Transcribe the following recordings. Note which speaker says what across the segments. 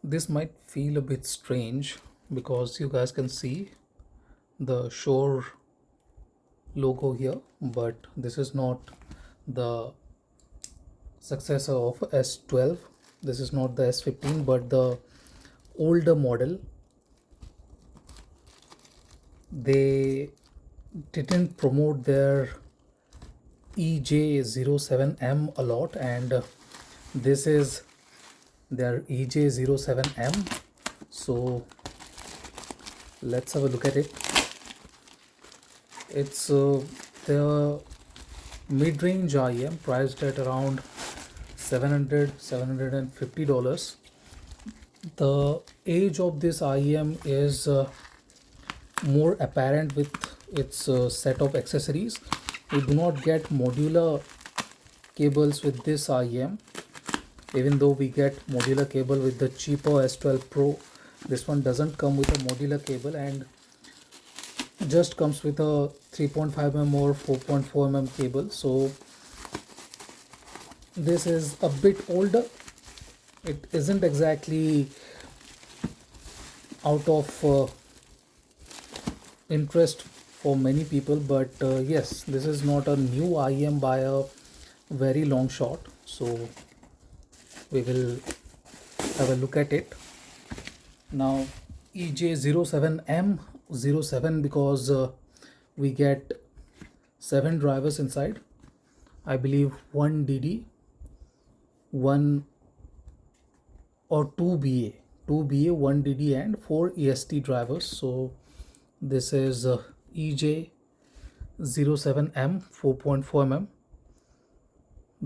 Speaker 1: This might feel a bit strange because you guys can see the Shuoer logo here, but this is not the successor of S12. This is not the S15 but the older model. They didn't promote their EJ07M a lot, and this is their EJ07M. So let's have a look at it. It's the mid-range IEM priced at around $750. The age of this IEM is more apparent with its set of accessories. We do not get modular cables with this IEM, even though we get modular cable with the cheaper S12 Pro. This one doesn't come with a modular cable and just comes with a 3.5mm or 4.4mm cable. So this is a bit older. It isn't exactly out of interest for many people, but yes, this is not a new IEM by a very long shot. So we will have a look at it now. EJ07M 07 because we get 7 drivers inside. I believe 1 DD, 1 or 2 BA, 1 DD and 4 EST drivers. So this is EJ07M 4.4mm.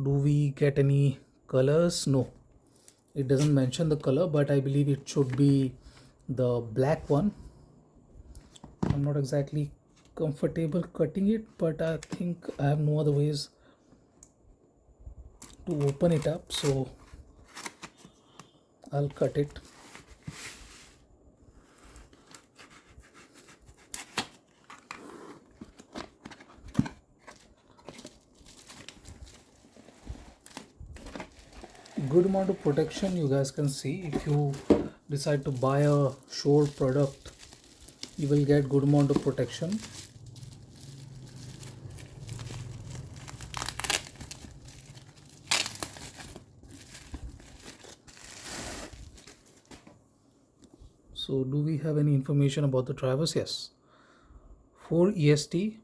Speaker 1: Do we get any colors? No, it doesn't mention the color, but I believe it should be the black one. I'm not exactly comfortable cutting it, but I think I have no other ways to open it up, so I'll cut it. Good amount of protection you guys can see. If you decide to buy a Shuoer product, you will get good amount of protection. So do we have any information about the drivers? Yes, 4 EST,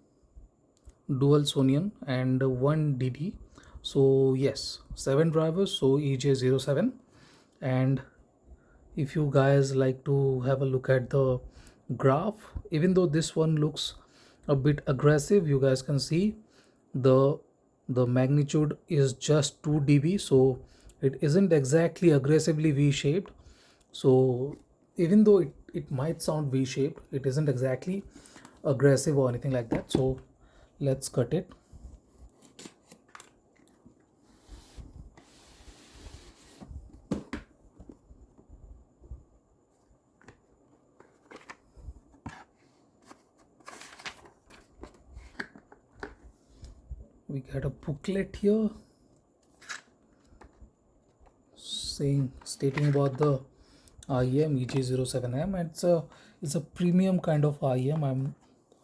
Speaker 1: dual Sonian and 1 DD. So yes, 7 drivers, so EJ07. And if you guys like to have a look at the graph, even though this one looks a bit aggressive, you guys can see the magnitude is just 2 dB, so it isn't exactly aggressively V-shaped. So even though it might sound V-shaped, it isn't exactly aggressive or anything like that. So let's cut it. We get a booklet here stating about the IEM EJ07M. It's a premium kind of IEM.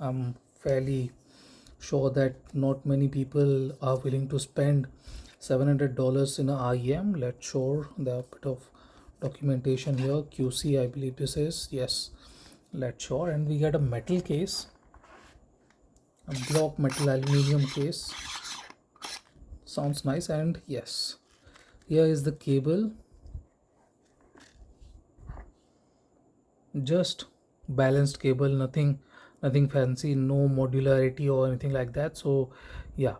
Speaker 1: I'm fairly sure that not many people are willing to spend $700 in a IEM. LetShuoer, there are a bit of documentation here. QC, I believe this is, yes, LetShuoer. And we get a metal case, a block metal aluminium case. Sounds nice. And yes, here is the cable. Just balanced cable, nothing fancy, no modularity or anything like that. So yeah,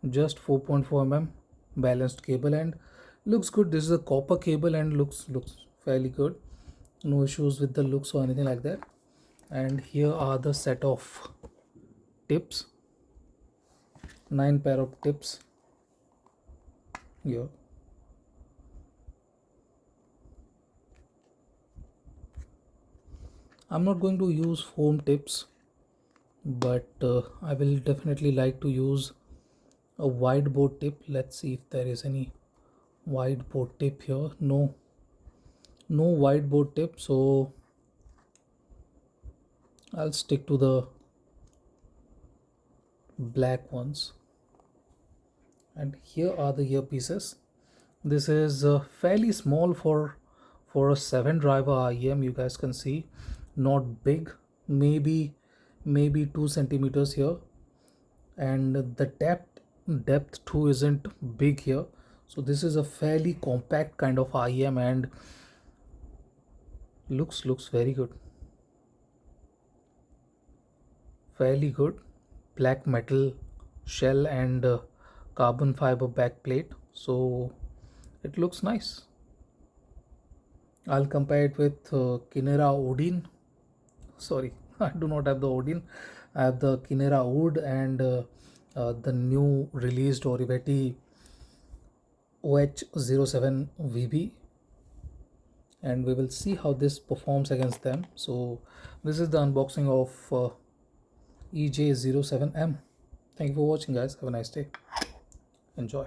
Speaker 1: just 4.4mm balanced cable and looks good. This is a copper cable and looks fairly good. No issues with the looks or anything like that. And here are the set of tips, 9 pair of tips here. I'm not going to use foam tips, but I will definitely like to use a wide bore tip. Let's see if there is any wide bore tip here. No, No whiteboard tip, so I'll stick to the black ones. And here are the earpieces. This is fairly small for a 7 driver IEM. You guys can see, not big, maybe 2 centimeters here, and the depth too isn't big here. So this is a fairly compact kind of IEM and looks very good, fairly good. Black metal shell and carbon fiber back plate, so it looks nice. I'll compare it with Kinera Odin. Sorry, I do not have the Odin. I have the Kinera Wood and the new released Oriveti OH07 VB, and we will see how this performs against them. So this is the unboxing of EJ07M. Thank you for watching, guys. Have a nice day. Enjoy.